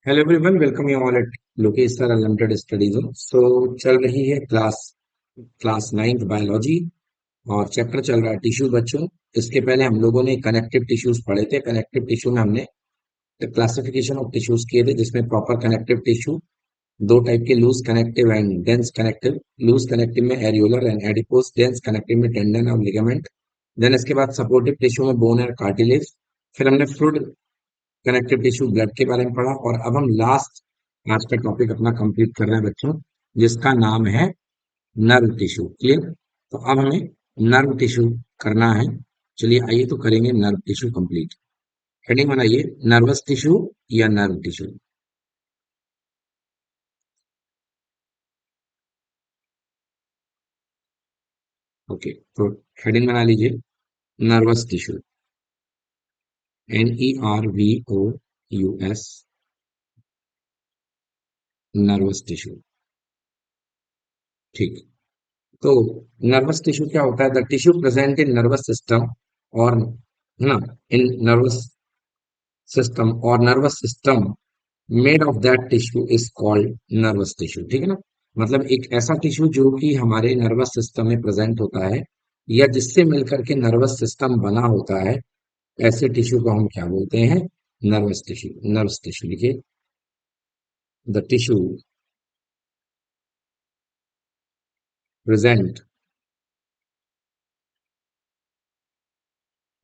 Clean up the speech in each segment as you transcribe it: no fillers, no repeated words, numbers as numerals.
Hello everyone, welcome you all at Lokesh sir unlimited studies. So चल रही है class class ninth biology और chapter चल रहा है टिश्यू बच्चों। इसके पहले हम लोगों ने कनेक्टिव टिश्यूज पढ़े थे। कनेक्टिव टिश्यू में हमने क्लासिफिकेशन ऑफ टिश्यूज किए थे, जिसमें प्रॉपर कनेक्टिव टिश्यू दो टाइप के, loose connective and dense connective. Loose connective में areolar and adipose, dense connective में टेंडन और लिगामेंट। देन इसके बाद सपोर्टिव टिश्यू में बोन और कार्टिलेज। फिर हमने फ्लूइड कनेक्टिव टिश्यू ब्लड के बारे में पढ़ा, और अब हम लास्ट आज का टॉपिक अपना कंप्लीट कर रहे हैं बच्चों, जिसका नाम है नर्व टिश्यू। क्लियर? तो अब हमें नर्व टिश्यू करना है। चलिए आइए तो करेंगे नर्व टिश्यू कंप्लीट। हेडिंग बनाइए, नर्वस टिश्यू या नर्व टिश्यू। ओके, तो हेडिंग बना लीजिए, nervous tissue. NERVOUS, nervous tissue. ठीक। तो नर्वस टिश्यू क्या होता है? The tissue present in nervous system, और है ना, इन नर्वस सिस्टम और nervous system made of that tissue is called nervous tissue. ठीक है ना? मतलब एक ऐसा टिश्यू जो कि हमारे नर्वस सिस्टम में प्रेजेंट होता है, या जिससे मिलकर के नर्वस सिस्टम बना होता है, ऐसे टिश्यू को हम क्या बोलते हैं? Nervous tissue. नर्वस टिश्यू लिखिए, the tissue present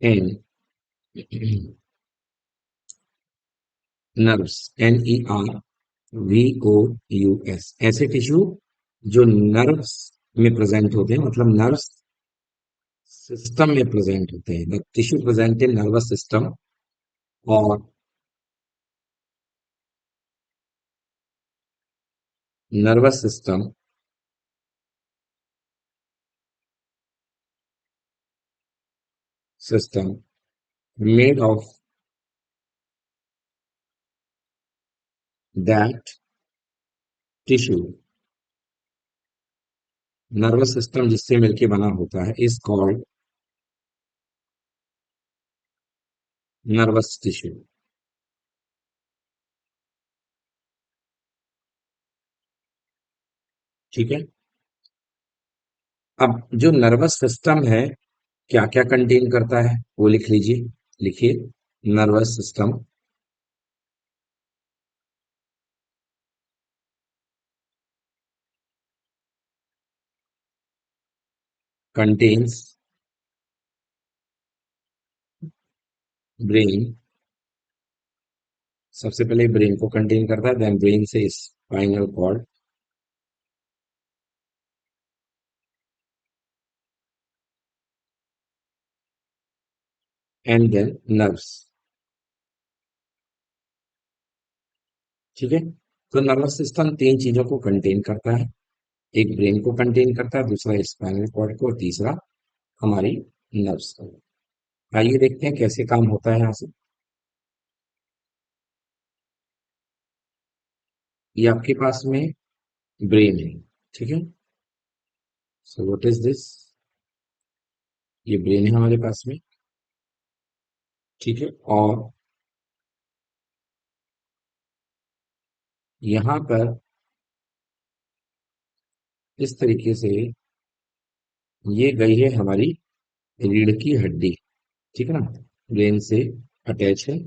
in nerves, NERVOUS, ऐसे टिश्यू जो नर्व्स में प्रेजेंट होते हैं, मतलब नर्व्स सिस्टम में प्रेजेंट होते हैं। The tissue present in nervous system और nervous system made of that tissue, nervous system जिससे मिलके बना होता है, इज कॉल्ड नर्वस टिश्यू। ठीक है? अब जो नर्वस सिस्टम है, क्या क्या कंटेन करता है वो लिख लीजिए। लिखिए, नर्वस सिस्टम कंटेन्स ब्रेन। सबसे पहले ब्रेन को कंटेन करता है, देन ब्रेन से spinal cord, and then nerves. ठीक है? तो नर्वस सिस्टम तीन चीजों को कंटेन करता है। एक ब्रेन को कंटेन करता है, दूसरा स्पाइनल कॉर्ड को, और तीसरा हमारी नर्व्स को। आइए देखते हैं कैसे काम होता है यहाँ से। ये आपके पास में ब्रेन है। ठीक है? So what is this? ये ब्रेन है हमारे पास में। ठीक है? और यहाँ पर इस तरीके से ये गई है हमारी रीढ़ की हड्डी। ठीक है ना? ब्रेन से अटैच है।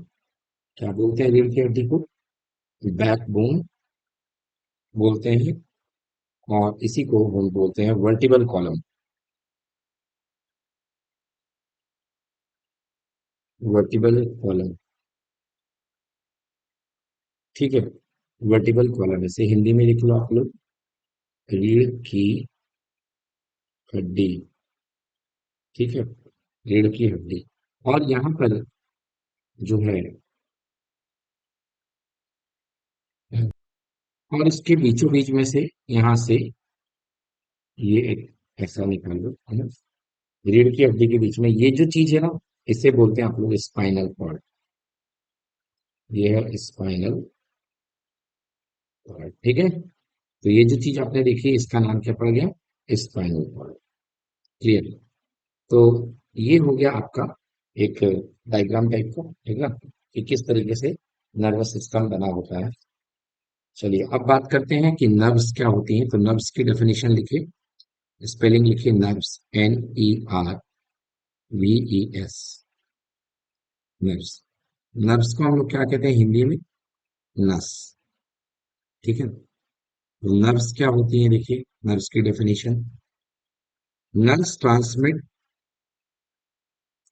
क्या बोलते हैं रीढ़ की हड्डी को? बैकबोन बोलते हैं। और इसी को हम बोलते हैं वर्टिबल कॉलम। Vertebral column. ठीक है? वर्टिबल कॉलम, इसे हिंदी में लिख लो आप लोग, रीढ़ की हड्डी। ठीक है? रीढ़ की हड्डी। और यहाँ पर जो है, और इसके बीचों बीच में से, यहाँ से ये एक ऐसा निकाल लो, है ना? रीढ़ की हड्डी के बीच में ये जो चीज है ना, इसे बोलते हैं आप लोग स्पाइनल कॉर्ड। ये है स्पाइनल कॉर्ड। ठीक है? तो ये जो चीज आपने देखी, इसका नाम क्या पड़ गया? Spinal cord. क्लियर? तो ये हो गया आपका एक डायग्राम टाइप का। ठीक है? कि किस तरीके से नर्वस सिस्टम बना होता है। चलिए अब बात करते हैं कि नर्व्स क्या होती हैं। तो नर्व्स की डेफिनेशन लिखिए, स्पेलिंग लिखिए, नर्व्स, NERVES, नर्व्स। नर्व्स को हम लोग क्या कहते हैं हिंदी में? नस। ठीक है। नर्व्स क्या होती हैं देखिए, नर्व्स की definition, nerves transmit,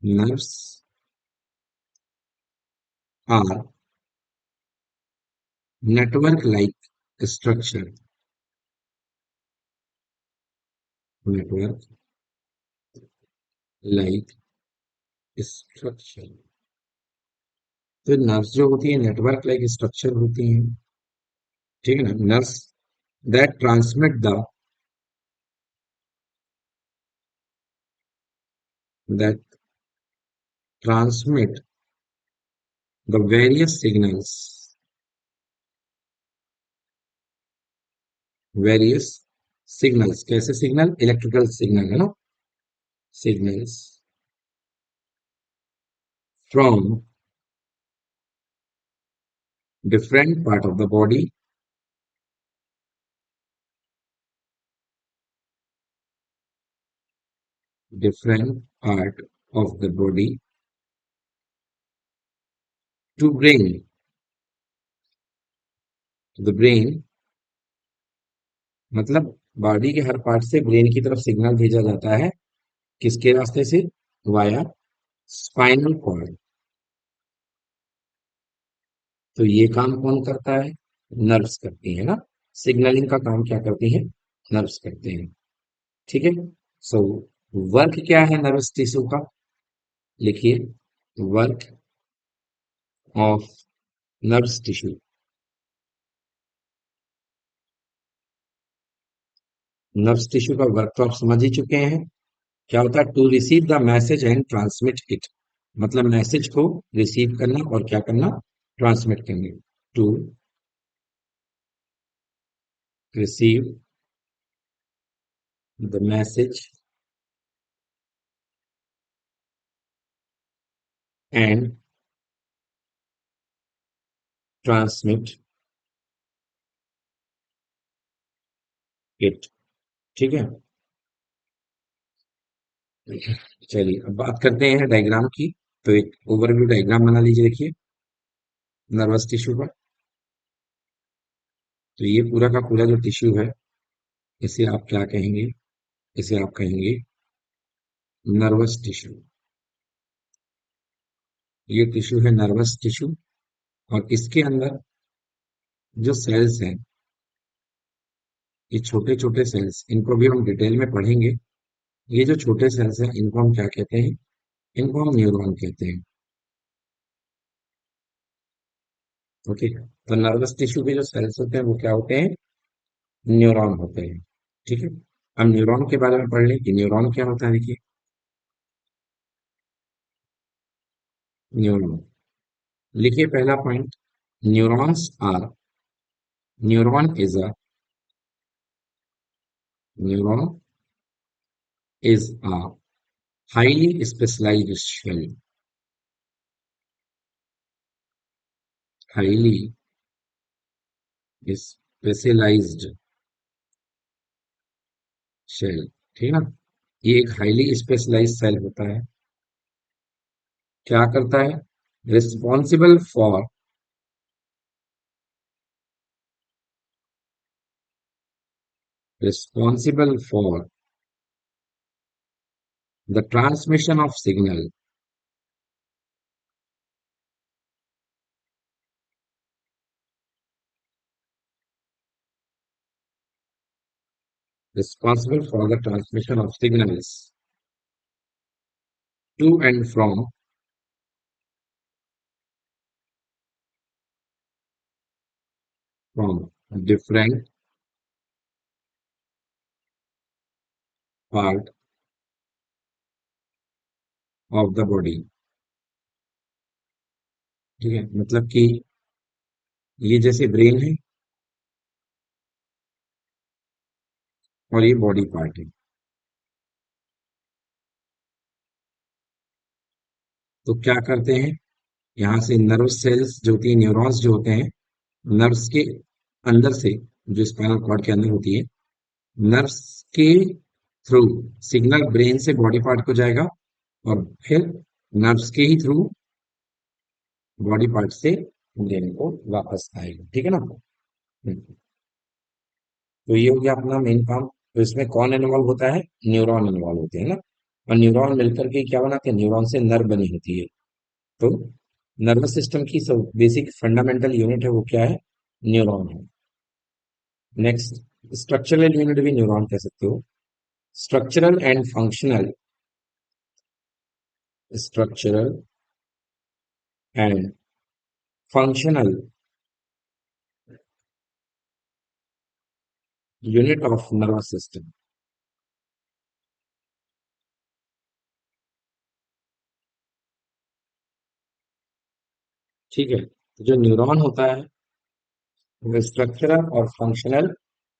nerves are network like structure, network like structure. तो नर्व्स जो होती है नेटवर्क लाइक स्ट्रक्चर होती हैं। ठीक है ना। Nerves that transmit the, that transmit the various signals, various signals, कैसे सिग्नल? इलेक्ट्रिकल सिग्नल है ना, signals from different part of the body, different part of the body to bring to the brain, मतलब body के हर part से brain की तरफ signal भेजा जाता है, किसके रास्ते से? Via spinal cord. तो ये काम कौन करता है? नर्व्स करती है ना। सिग्नलिंग का काम क्या करती है? नर्व्स करते हैं। ठीक है। सो वर्क क्या है नर्वस टिश्यू का? लिखिए, work of nerves tissue. Nerves tissue का वर्क तो आप समझ ही चुके हैं। क्या होता है? To receive the message and transmit it, मतलब मैसेज को रिसीव करना और क्या करना? ट्रांसमिट करना। To receive the message and transmit it. ठीक है। चलिए अब बात करते हैं डायग्राम की। तो एक ओवरव्यू डायग्राम बना लीजिए, देखिए, नर्वस टिश्यू का। तो ये पूरा का पूरा जो टिश्यू है, इसे आप क्या कहेंगे? इसे आप कहेंगे नर्वस टिश्यू। ये टिश्यू है नर्वस टिश्यू। और इसके अंदर जो सेल्स हैं, ये छोटे छोटे सेल्स, इनको भी हम डिटेल में पढ़ेंगे। ये जो छोटे सेल्स हैं, इनको हम क्या कहते हैं? इनको हम न्यूरॉन कहते हैं। ओके। तो नर्वस टिश्यू के जो सेल्स होते हैं वो क्या होते हैं? न्यूरॉन होते हैं। ठीक है। अब न्यूरॉन के बारे में पढ़ लें कि न्यूरॉन क्या होता है। देखिए, न्यूरॉन लिखिए, पहला point, neurons are, neuron is a, neuron is a highly specialized cell, highly specialized cell. ठीक है ना। ये एक हाईली स्पेशलाइज्ड सेल होता है। क्या करता है? Responsible for, responsible for the transmission of signal, responsible for the transmission of signals to and from different part of the body। ठीक है, मतलब कि ये जैसे ब्रेन है और ये बॉडी पार्ट है। तो क्या करते हैं? यहाँ से नर्व सेल्स जो होती है, न्यूरॉन्स जो होते हैं, नर्व्स के अंदर से, जो स्पाइनल कॉर्ड के अंदर होती है, नर्व्स के थ्रू सिग्नल ब्रेन से बॉडी पार्ट को जाएगा, और फिर नर्व्स के ही थ्रू बॉडी पार्ट से ब्रेन को वापस आएगा। ठीक है ना? तो ये हो गया अपना मेन काम। तो इसमें कौन इन्वॉल्व होता है? न्यूरॉन इन्वॉल्व होते हैं ना। और न्यूरॉन मिलकर के क्या बनाते हैं? न्यूरॉन से नर्व बनी होती है। तो नर्वस सिस्टम की सब बेसिक फंडामेंटल यूनिट है, वो क्या है? न्यूरॉन है। नेक्स्ट, स्ट्रक्चरल यूनिट भी न्यूरॉन कह सकते हो। Structural and functional, structural and functional unit of nervous system. ठीक है, तो जो न्यूरॉन होता है वो स्ट्रक्चरल और फंक्शनल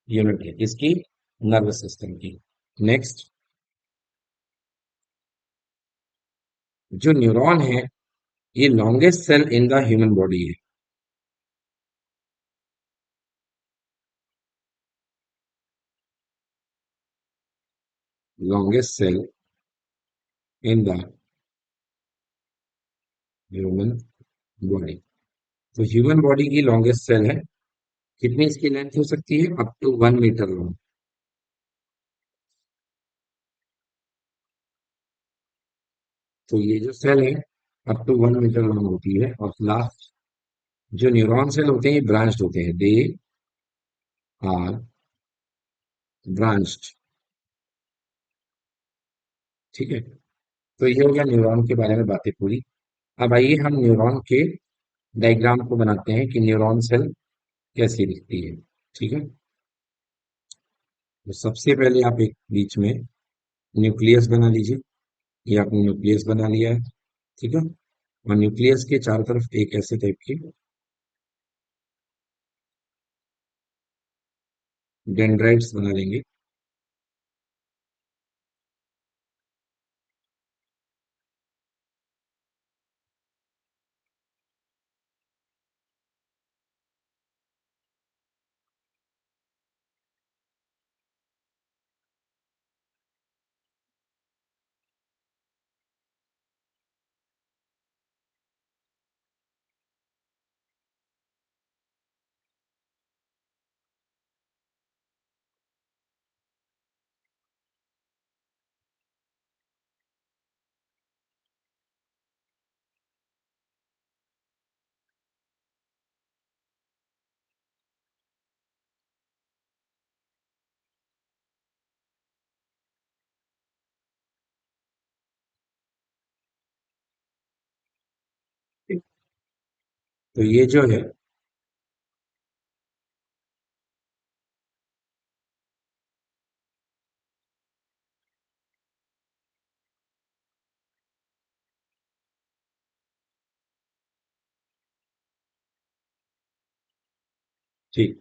यूनिट है इसकी, नर्वस सिस्टम की। नेक्स्ट, जो न्यूरॉन है ये longest cell in the human body है। Longest cell in the human body. तो ह्यूमन बॉडी की लॉन्गेस्ट सेल है। कितनी इसकी लेंथ हो सकती है? Up to 1 metre long. तो ये जो सेल है अप टू 1 मीटर लॉन्ग होती है। और लास्ट, जो न्यूरॉन सेल होते हैं ये ब्रांच्ड होते हैं, दे आर ब्रांच्ड। ठीक है, तो ये हो गया न्यूरॉन के बारे में बातें पूरी। अब आइए हम न्यूरॉन के डायग्राम को बनाते हैं कि न्यूरॉन सेल कैसी दिखती है। ठीक है, तो सबसे पहले आप एक बीच में न्यूक्लियस बना लीजिए। ये आपने न्यूक्लियस बना लिया है। ठीक है, और न्यूक्लियस के चारों तरफ एक ऐसे टाइप की डेंड्राइट्स बना लेंगे। ठीक, तो ये जो है, ठीक,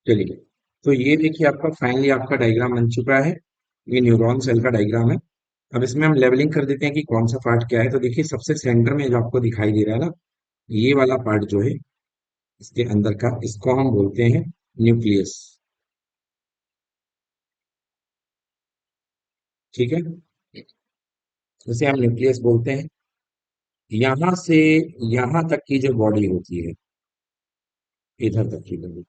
चलिए। तो ये देखिए आपका फाइनली आपका डायग्राम बन चुका है। ये न्यूरॉन सेल का डायग्राम है। अब इसमें हम लेवलिंग कर देते हैं कि कौन सा पार्ट क्या है। तो देखिए सबसे सेंटर में जो आपको दिखाई दे रहा है ना, ये वाला पार्ट जो है इसके अंदर का, इसको हम बोलते हैं न्यूक्लियस। ठीक है, इसे हम न्यूक्लियस बोलते हैं। यहां से यहां तक की जो बॉडी होती है, इधर तक की बॉडी,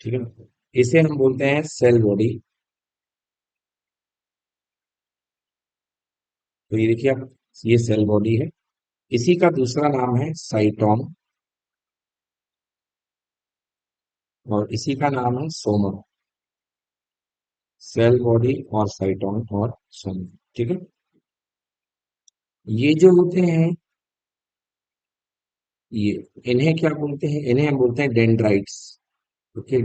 ठीक है, इसे हम बोलते हैं सेल बॉडी। तो ये देखिए आप, ये सेल बॉडी है। इसी का दूसरा नाम है साइटोन, और इसी का नाम है सोमा। सेल बॉडी और साइटोन और सोमा, ठीक है। ये जो होते हैं, ये, इन्हें क्या बोलते हैं? इन्हें हम बोलते हैं डेंड्राइट्स। ओके,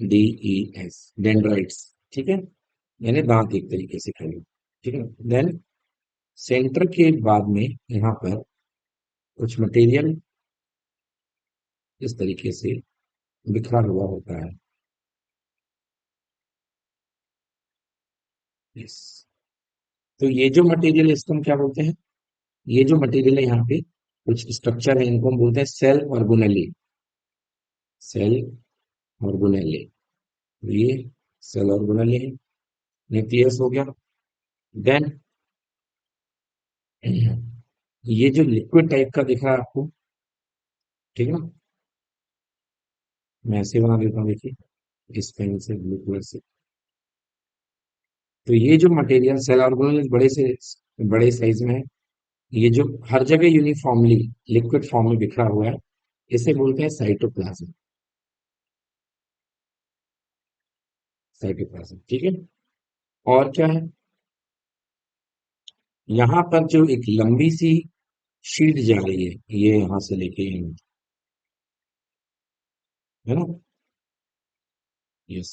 DENDRIDES, डेंड्राइट्स, ठीक है। यानी दांत एक तरीके से खाली, ठीक है। देन सेंटर के बाद में यहाँ पर कुछ मटेरियल इस तरीके से बिखरा हुआ होता है। यस, तो ये जो मटेरियल है इसको हम क्या बोलते हैं? ये जो मटेरियल है यहाँ पे कुछ स्ट्रक्चर है, इनको हम बोलते हैं सेल ऑर्गेनेली। सेल ऑर्गेनेली, ये सेल ऑर्गेनेली है। न्यूक्लियस हो गया। देन ये जो लिक्विड टाइप का दिख रहा है आपको, ठीक है ना, मैं ऐसे बना देता हूँ, देखिए, इस पेन से, ब्लू कलर से। तो ये जो मटेरियल सेल ऑर्गेनेल बड़े से बड़े साइज में है, ये जो हर जगह यूनिफॉर्मली लिक्विड फॉर्म में बिखरा हुआ है, इसे बोलते हैं साइटोप्लाज्म। साइटोप्लाज्म, ठीक है। और क्या है, यहाँ पर जो एक लंबी सी शीट जा रही है, ये यहाँ से लेके यहाँ, है ना। यस,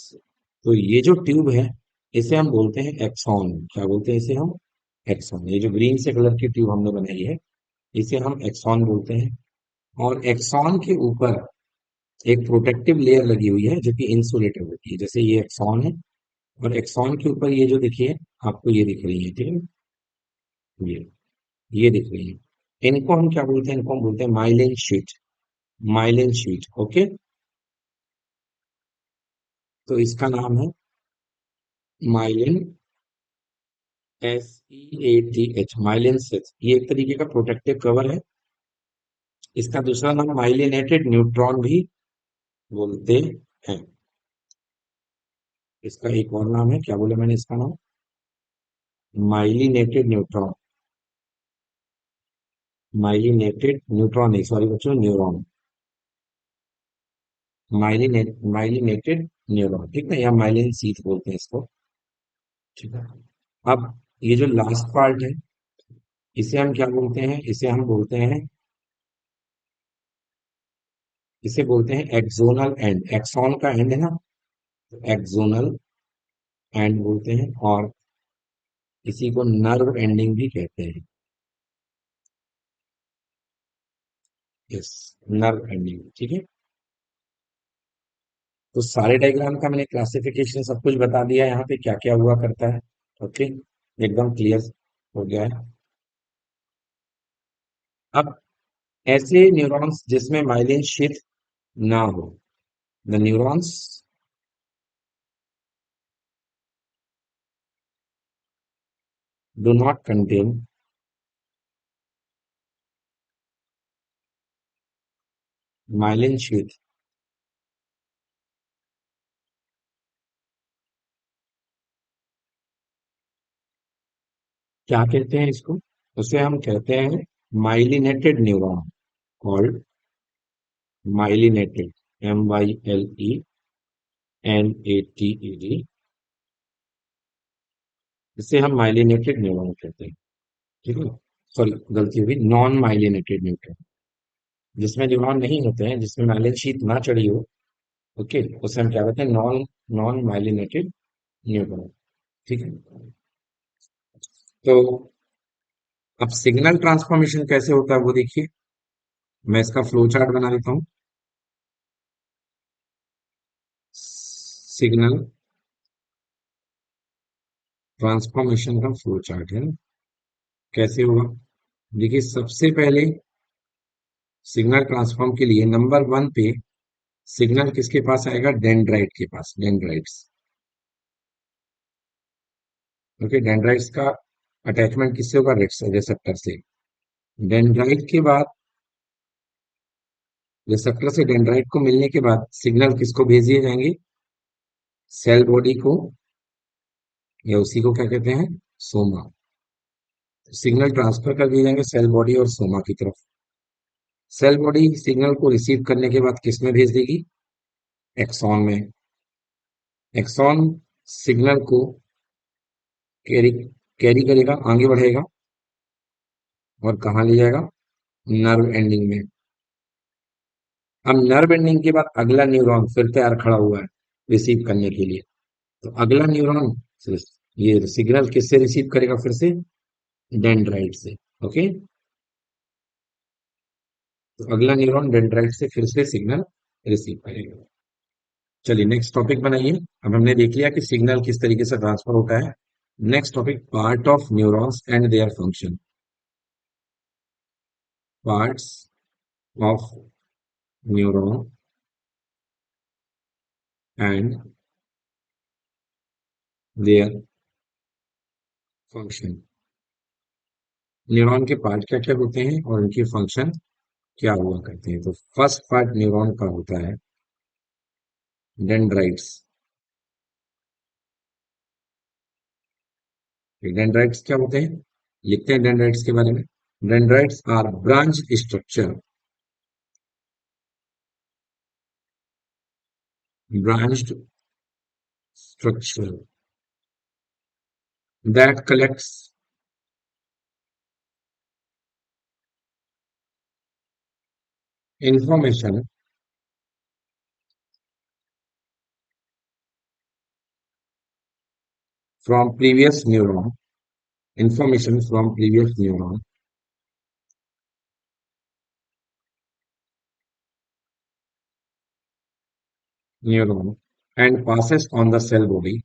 तो ये जो ट्यूब है, इसे हम बोलते हैं एक्सॉन। क्या बोलते हैं इसे हम? एक्सॉन। ये जो ग्रीन से कलर की ट्यूब हमने बनाई है, इसे हम एक्सॉन बोलते हैं। और एक्सॉन के ऊपर एक प्रोटेक्टिव लेयर लगी हुई है जो कि इंसुलेटेड होती है। जैसे ये एक्सॉन है, और एक्सॉन के ऊपर ये जो दिखिए, आपको ये दिख रही है, ठीक है, ये ये दिख रही है। इनको हम क्या बोलते हैं? इनको हम बोलते हैं myelin sheath. Myelin sheath, okay. तो इसका नाम है माइलिन, SEATH, माइलिन शीट। ये एक तरीके का प्रोटेक्टिव कवर है। इसका दूसरा नाम माइलिनेटेड न्यूट्रॉन भी बोलते हैं। इसका एक और नाम है, क्या बोला मैंने इसका नाम? Myelinated neutron. माइलिनेटेड न्यूट्रॉन नहीं, सॉरी बच्चों, न्यूरॉन। माइलिनेटेड न्यूरॉन, ठीक है, या माइलिन शीथ बोलते हैं इसको, ठीक है। अब ये जो लास्ट पार्ट है, इसे हम क्या बोलते हैं? इसे बोलते हैं एक्सोनल एंड। एक्सॉन का एंड है ना, एक्सोनल एंड बोलते हैं, और इसी को नर्व एंडिंग भी कहते हैं। यस, नर्व एंडिंग, ठीक है। तो सारे डायग्राम का मैंने क्लासिफिकेशन सब कुछ बता दिया, यहाँ पे क्या क्या हुआ करता है। ओके, एकदम क्लियर हो गया है। अब ऐसे न्यूरॉन्स जिसमें माइलिन शीथ ना हो, the neurons do not contain myelin sheath, क्या कहते हैं इसको? उसे हम कहते हैं myelinated neuron, called myelinated, MYLENATED, इसे हम माइलिनेटेड न्यूरॉन कहते हैं, ठीक है। सॉरी, गलती हुई, नॉन माइलिनेटेड न्यूरॉन, जिसमें न्यूरॉन नहीं होते हैं, जिसमें माइलिन शीथ ना चढ़ी हो, ओके, उसे हम क्या कहते हैं? नॉन नॉन माइलिनेटेड न्यूरॉन, ठीक है। तो अब सिग्नल ट्रांसफॉर्मेशन कैसे होता है वो देखिए, मैं इसका फ्लो चार्ट बना देता हूँ। सिग्नल ट्रांसफॉर्मेशन का फ्लो चार्ट है ना। कैसे होगा? देखिए, सबसे पहले सिग्नल ट्रांसफॉर्म के लिए नंबर वन पे सिग्नल किसके पास आएगा? डेंड्राइट के पास, डेंड्राइट्स। ओके, डेंड्राइट्स का अटैचमेंट किससे होगा? रिसेप्टर से। डेंड्राइट के बाद, रिसेप्टर से डेंड्राइट को मिलने के बाद सिग्नल किसको भेज दिए जाएंगे? सेल बॉडी को, या उसी को क्या कहते हैं? सोमा। सिग्नल ट्रांसफर कर दिए जाएंगे सेल बॉडी और सोमा की तरफ। सेल बॉडी सिग्नल को रिसीव करने के बाद किस में भेज देगी? एक्सॉन में। एक्सॉन सिग्नल को कैरी कैरी करेगा, आगे बढ़ेगा, और कहाँ ले जाएगा? नर्व एंडिंग में। अब नर्व एंडिंग के बाद अगला न्यूरॉन फिर तैयार खड़ा हुआ है रिसीव करने के लिए। तो अगला न्यूरॉन ये सिग्नल किससे रिसीव करेगा? फिर से डेंड्राइट से। ओके, तो अगला न्यूरॉन डेंड्राइट से फिर से सिग्नल रिसीव करेगा। चलिए नेक्स्ट टॉपिक बनाइए। अब हमने देख लिया कि सिग्नल किस तरीके से ट्रांसफर होता है। Next topic, part of neurons and their function. Parts of neuron and their function. Neuron के पार्ट क्या क्या होते हैं और उनकी फंक्शन क्या हुआ करते हैं? तो फर्स्ट पार्ट न्यूरॉन का होता है डेंड्राइट्स। डेंड्राइट्स क्या होते हैं? लिखते हैं डेंड्राइट्स के बारे में। Dendrites are branch structure, branched structure that collects information from previous neuron, information from previous neuron and passes on the cell body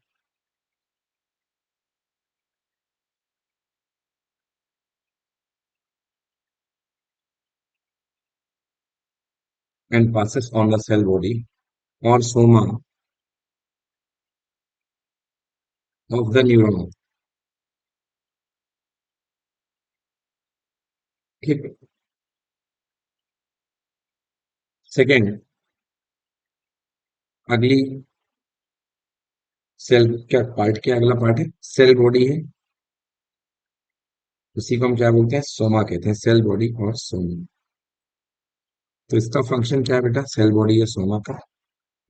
and passes on the cell body or soma of the neuron. ठीक है। Second, अगली cell क्या part, क्या अगला part है? Cell body है। उसी को हम क्या बोलते हैं? सोमा कहते हैं। सेल बॉडी और सोमा। तो इसका फंक्शन क्या है बेटा, सेल बॉडी या सोमा का?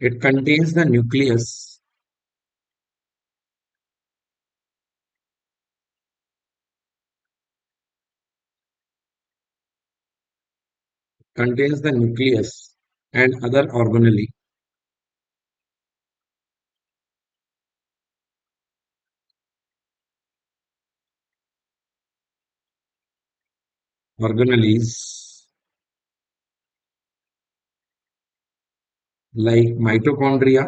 It contains the nucleus, contains the nucleus and other organelles like mitochondria,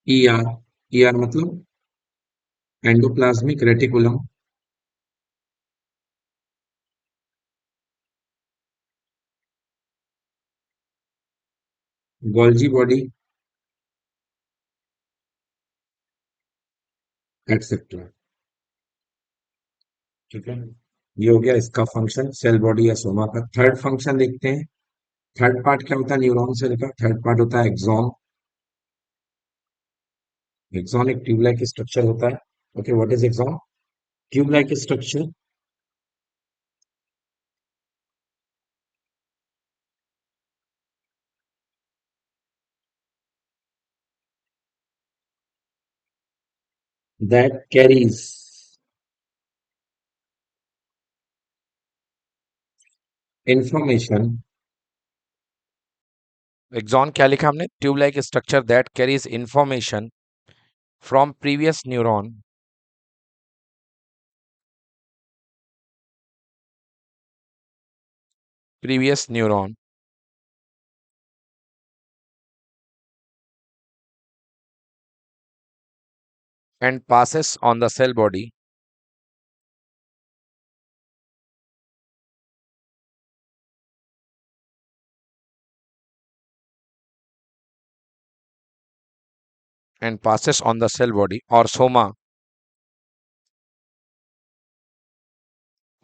ER, ER मतलब endoplasmic reticulum, Golgi body, etcetera. ठीक है, ये हो गया इसका फंक्शन, सेल बॉडी या सोमा का। थर्ड फंक्शन देखते हैं। थर्ड पार्ट क्या होता है न्यूरॉन सेल का? थर्ड पार्ट होता है एक्सॉन। एक्सॉन एक ट्यूब लाइक स्ट्रक्चर होता है। Okay, what is axon? Tube like structure that carries information axon क्या लिखा हमने? Tube like structure that carries information from previous neuron previous neuron and passes on the cell body and passes on the cell body or soma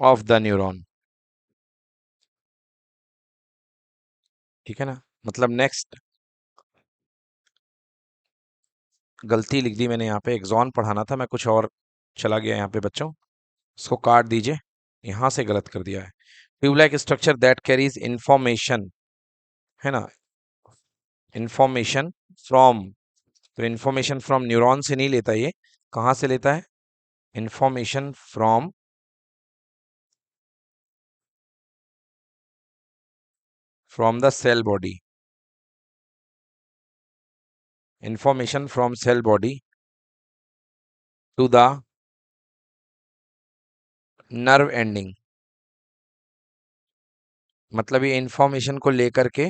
of the neuron। ठीक है ना, मतलब next गलती लिख दी मैंने यहाँ पे, एक्सॉन पढ़ाना था मैं, कुछ और चला गया यहाँ पे बच्चों, इसको काट दीजिए, यहाँ से गलत कर दिया है। Tube like structure that carries information, है ना, इंफॉर्मेशन फ्रॉम, तो इंफॉर्मेशन फ्रॉम न्यूरॉन से नहीं लेता ये, कहाँ से लेता है, information from the cell body, information from cell body to the nerve ending, मतलब ये इंफॉर्मेशन को लेकर के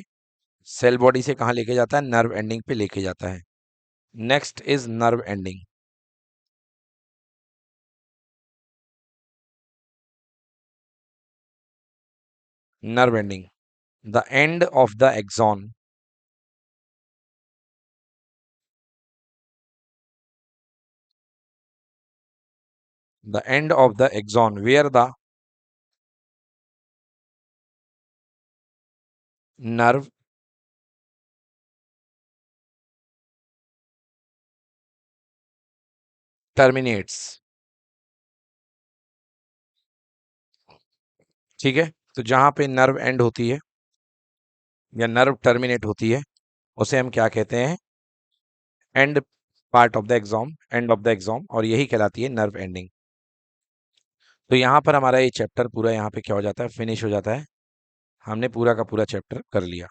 सेल बॉडी से कहाँ लेके जाता है, नर्व एंडिंग पे लेके जाता है। Next is nerve ending. Nerve ending, the end of the axon, the end of the axon where the nerve terminates। ठीक है, तो जहां पे नर्व एंड होती है या नर्व टर्मिनेट होती है उसे हम क्या कहते हैं, end part of the axon, end of the axon, और यही कहलाती है नर्व एंडिंग। तो यहाँ पर हमारा ये चैप्टर पूरा यहाँ पे क्या हो जाता है, फिनिश हो जाता है, हमने पूरा का पूरा चैप्टर कर लिया।